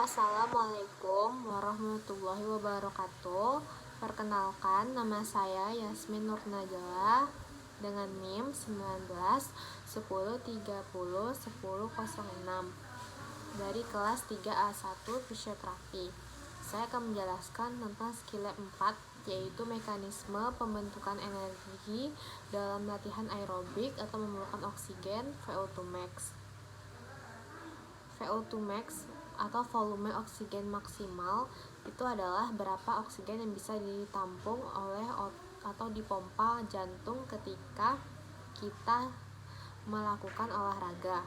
Assalamualaikum warahmatullahi wabarakatuh. Perkenalkan, nama saya Yasmin Nurnajala dengan NIM 19 10 30 10 06 dari kelas 3A1 Fisioterapi. Saya akan menjelaskan tentang skill lab 4, yaitu mekanisme pembentukan energi dalam latihan aerobik atau memerlukan oksigen VO2 max. VO2 max atau volume oksigen maksimal itu adalah berapa oksigen yang bisa ditampung oleh atau dipompa jantung ketika kita melakukan olahraga.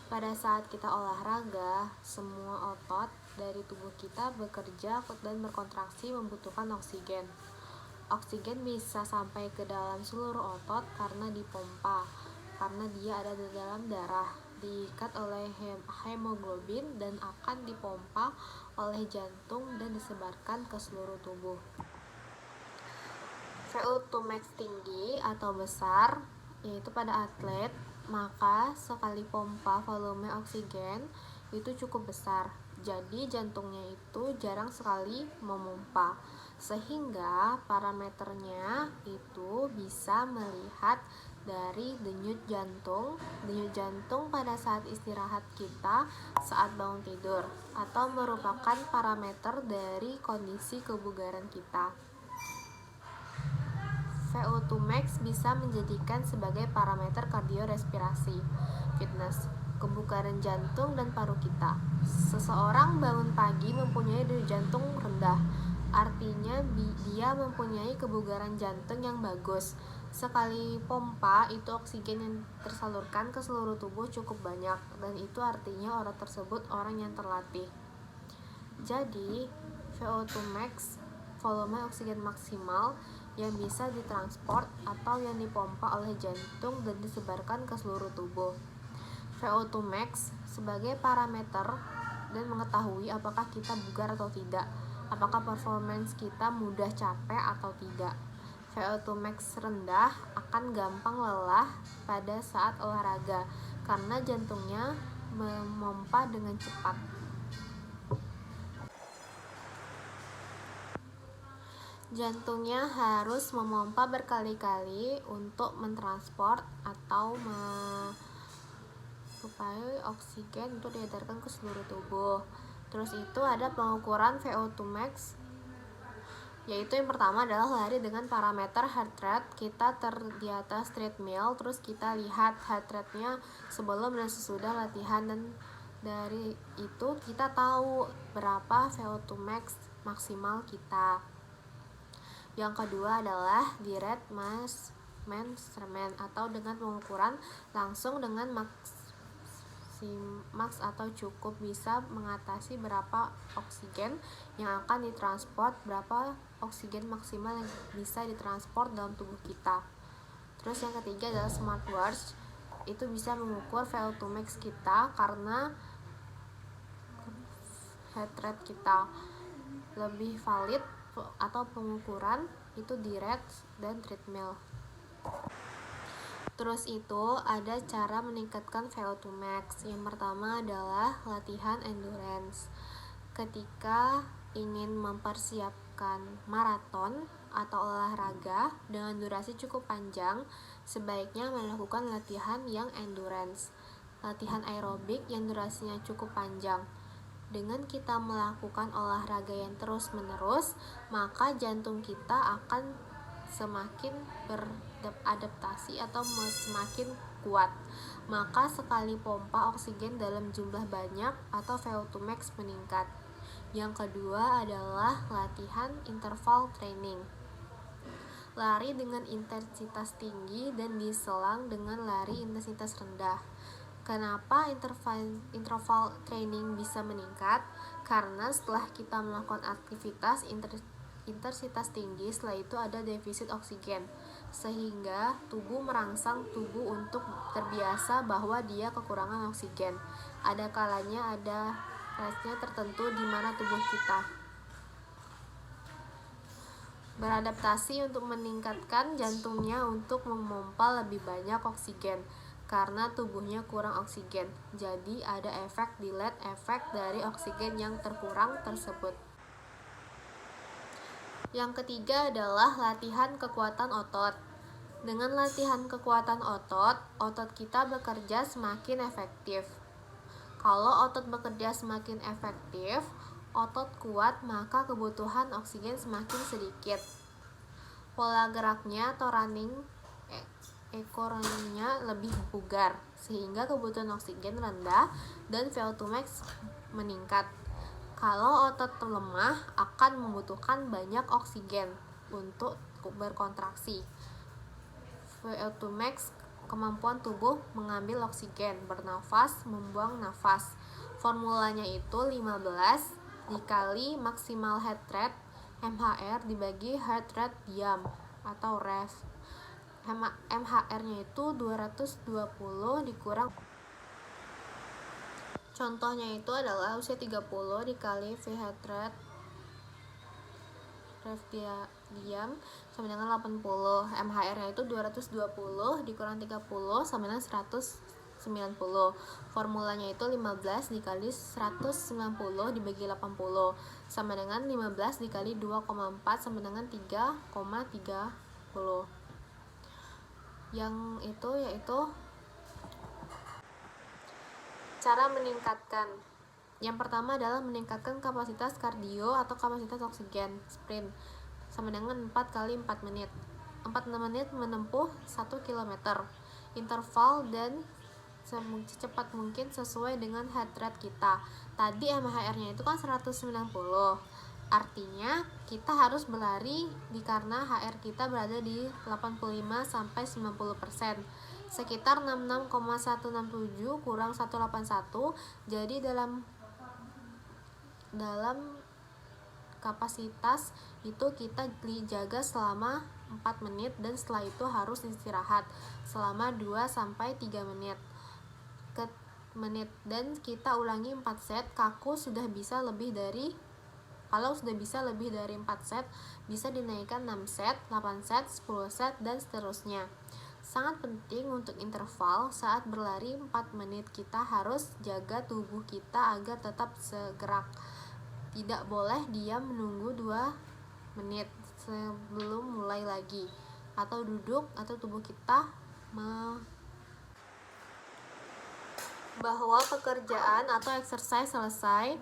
Pada saat kita olahraga, semua otot dari tubuh kita bekerja dan berkontraksi membutuhkan oksigen. Oksigen bisa sampai ke dalam seluruh otot karena dipompa, karena dia ada di dalam darah, diikat oleh hemoglobin dan akan dipompa oleh jantung dan disebarkan ke seluruh tubuh. VO2 max tinggi atau besar yaitu pada atlet, maka sekali pompa volume oksigen itu cukup besar. Jadi jantungnya itu jarang sekali memompa, sehingga parameternya itu bisa melihat dari denyut jantung pada saat istirahat kita saat bangun tidur, atau merupakan parameter dari kondisi kebugaran kita. VO2 max bisa menjadikan sebagai parameter kardiorespirasi, fitness, kebugaran jantung dan paru kita. Seseorang bangun pagi mempunyai denyut jantung rendah, artinya dia mempunyai kebugaran jantung yang bagus. Sekali pompa itu oksigen yang tersalurkan ke seluruh tubuh cukup banyak, dan itu artinya orang tersebut orang yang terlatih. Jadi VO2 max, volume oksigen maksimal yang bisa ditransport atau yang dipompa oleh jantung dan disebarkan ke seluruh tubuh. VO2 max sebagai parameter dan mengetahui apakah kita bugar atau tidak, apakah performance kita mudah capek atau tidak. VO2 max rendah akan gampang lelah pada saat olahraga karena jantungnya memompa dengan cepat. Jantungnya harus memompa berkali-kali untuk mentransport atau supaya oksigen untuk diedarkan ke seluruh tubuh. Terus itu ada pengukuran VO2 max, yaitu yang pertama adalah lari dengan parameter heart rate. Kita di atas treadmill, terus kita lihat heart rate-nya sebelum dan sesudah latihan, dan dari itu kita tahu berapa VO2 max maksimal kita. Yang kedua adalah direct mass measurement atau dengan pengukuran langsung dengan max atau cukup, bisa mengatasi berapa oksigen yang akan ditransport, berapa oksigen maksimal yang bisa ditransport dalam tubuh kita. Terus yang ketiga adalah smartwatch, itu bisa mengukur VO2 max kita karena heart rate kita. Lebih valid atau pengukuran itu direct dan treadmill. Terus itu ada cara meningkatkan VO2 max. Yang pertama adalah latihan endurance. Ketika ingin mempersiapkan maraton atau olahraga dengan durasi cukup panjang, sebaiknya melakukan latihan yang endurance, latihan aerobik yang durasinya cukup panjang. Dengan kita melakukan olahraga yang terus-menerus, maka jantung kita akan semakin beradaptasi atau semakin kuat. Maka sekali pompa oksigen dalam jumlah banyak atau VO2 max meningkat. Yang kedua adalah latihan interval training. Lari dengan intensitas tinggi dan diselang dengan lari intensitas rendah. Kenapa interval training bisa meningkat? Karena setelah kita melakukan aktivitas intensitas tinggi, setelah itu ada defisit oksigen, sehingga tubuh merangsang tubuh untuk terbiasa bahwa dia kekurangan oksigen. Ada kalanya ada rasnya tertentu di mana tubuh kita beradaptasi untuk meningkatkan jantungnya untuk memompa lebih banyak oksigen. karena tubuhnya kurang oksigen. Jadi ada efek delayed efek dari oksigen yang terkurang tersebut. Yang ketiga adalah latihan kekuatan otot. Dengan latihan kekuatan otot, otot kita bekerja semakin efektif. Kalau otot bekerja semakin efektif, otot kuat, maka kebutuhan oksigen semakin sedikit. Pola geraknya atau running ekornya lebih bugar, sehingga kebutuhan oksigen rendah dan VO2 max meningkat. Kalau otot lemah, akan membutuhkan banyak oksigen untuk berkontraksi. VO2 max, kemampuan tubuh mengambil oksigen, bernafas, membuang nafas. Formulanya itu 15 dikali maksimal heart rate MHR dibagi heart rate diam atau REV. MHR-nya itu 220 dikurang. Contohnya itu adalah usia 30 dikali V heart rate REV diam sama dengan 80. MHR-nya itu 220 dikurang 30 sama dengan 190. Formulanya itu 15 dikali 190 dibagi 80 sama dengan 15 dikali 2,4 sama dengan 3,30. Yang itu yaitu cara meningkatkan. Yang pertama adalah meningkatkan kapasitas kardio atau kapasitas oksigen sprint sama dengan 4 kali 4 menit. 4 menit menempuh 1 km. Interval dan secepat mungkin sesuai dengan heart rate kita. Tadi MHR-nya itu kan 190. Artinya kita harus berlari karena HR kita berada di 85-90%. Sekitar 66,167 kurang 181. Jadi dalam kapasitas itu kita dijaga selama 4 menit dan setelah itu harus istirahat selama 2-3 menit. Dan kita ulangi 4 set. Kalau sudah bisa lebih dari 4 set, bisa dinaikkan 6 set, 8 set, 10 set, dan seterusnya. Sangat penting untuk interval saat berlari 4 menit, kita harus jaga tubuh kita agar tetap segerak. Tidak boleh diam menunggu 2 menit sebelum mulai lagi, atau duduk, atau tubuh kita bahwa pekerjaan atau exercise selesai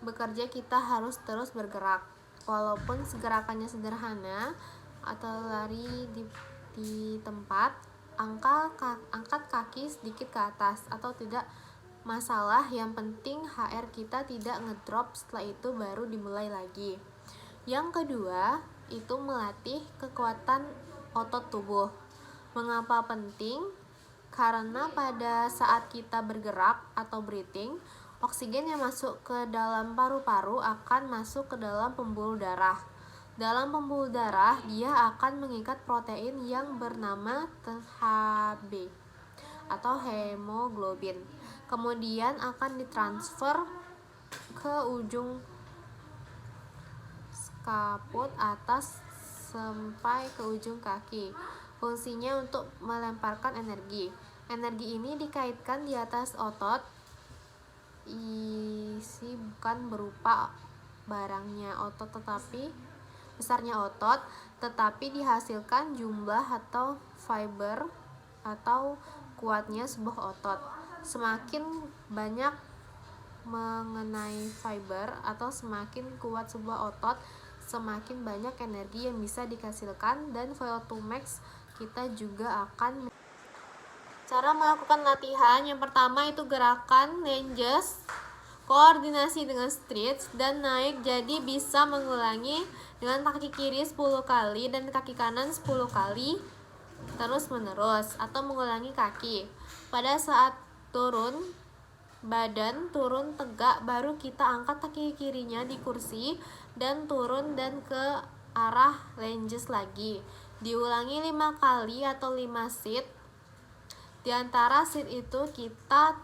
bekerja, kita harus terus bergerak. Walaupun gerakannya sederhana atau lari di tempat, angkat kaki sedikit ke atas atau tidak masalah, yang penting HR kita tidak ngedrop, setelah itu baru dimulai lagi. Yang kedua, itu melatih kekuatan otot tubuh. Mengapa penting? Karena pada saat kita bergerak atau breathing, oksigen yang masuk ke dalam paru-paru akan masuk ke dalam pembuluh darah. Dalam pembuluh darah, dia akan mengikat protein yang bernama THB atau hemoglobin. Kemudian akan ditransfer ke ujung skaput atas sampai ke ujung kaki. Fungsinya untuk melemparkan energi. Energi ini dikaitkan di atas otot. Isi bukan berupa besarnya otot, tetapi dihasilkan jumlah atau fiber atau kuatnya sebuah otot. Semakin banyak mengenai fiber atau semakin kuat sebuah otot, semakin banyak energi yang bisa dihasilkan, dan VO2 max kita juga akan. Cara melakukan latihan, yang pertama itu gerakan lunges, koordinasi dengan stretch dan naik, jadi bisa mengulangi dengan kaki kiri 10 kali dan kaki kanan 10 kali terus menerus, atau mengulangi kaki. Pada saat turun, badan turun tegak, baru kita angkat kaki kirinya di kursi dan turun dan ke arah lunges lagi. Diulangi 5 kali atau 5 sit. Di antara sit itu kita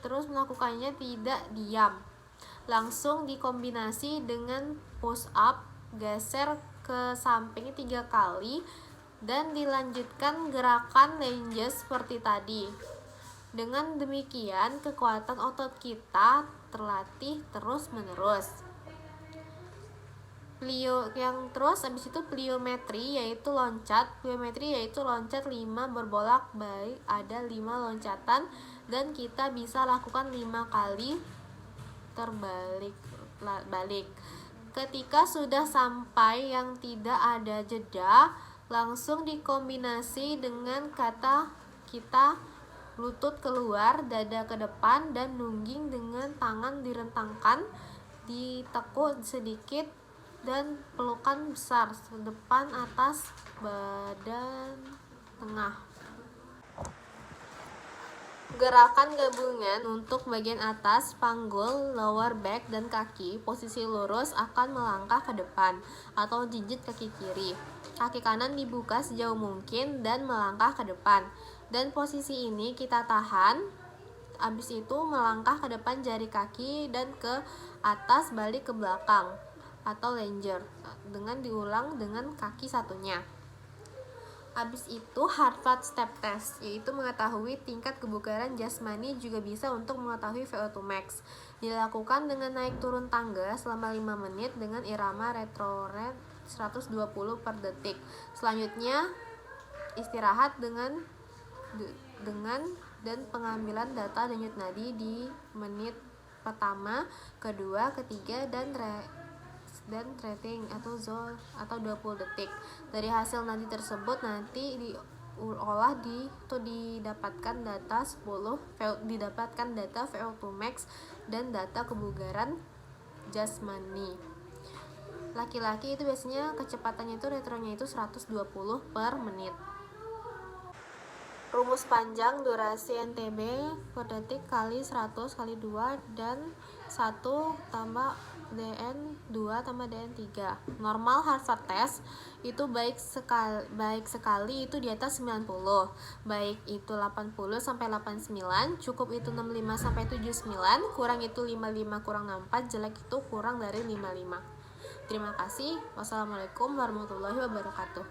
terus melakukannya tidak diam. Langsung dikombinasi dengan push up, geser ke samping 3 kali dan dilanjutkan gerakan lunges seperti tadi. Dengan demikian, kekuatan otot kita terlatih terus-menerus. Habis itu pliometri yaitu loncat. Pliometri yaitu loncat 5 berbolak-balik, ada 5 loncatan dan kita bisa lakukan 5 kali balik. Ketika sudah sampai yang tidak ada jeda, langsung dikombinasi dengan kata kita lutut keluar, dada ke depan, dan nungging dengan tangan direntangkan, ditekuk sedikit, dan pelukan besar, depan, atas, badan, tengah. Gerakan gabungan untuk bagian atas, panggul, lower back, dan kaki. Posisi lurus akan melangkah ke depan atau jinjit kaki kiri. Kaki kanan dibuka sejauh mungkin dan melangkah ke depan. Dan posisi ini kita tahan. Habis itu melangkah ke depan jari kaki dan ke atas, balik ke belakang atau lunge dengan diulang dengan kaki satunya. Habis itu Harvard Step Test, yaitu mengetahui tingkat kebugaran jasmani, juga bisa untuk mengetahui VO2 max. Dilakukan dengan naik turun tangga selama 5 menit dengan irama retro rate 120 per detik. Selanjutnya istirahat dengan dan pengambilan data denyut nadi di menit pertama, kedua, ketiga, dan rating atau 20 detik. Dari hasil nadi tersebut nanti diolah didapatkan data VO2 max dan data kebugaran jasmani. Laki-laki itu biasanya kecepatannya itu retronya itu 120 per menit. Rumus panjang durasi NTB per detik kali 100 kali 2 dan 1 tambah DN 2 tambah DN 3. Normal Harvard test itu baik sekali itu di atas 90, baik itu 80 sampai 89, cukup itu 65 sampai 79, kurang itu 55 kurang 64, jelek itu kurang dari 55. Terima kasih. Wassalamualaikum warahmatullahi wabarakatuh.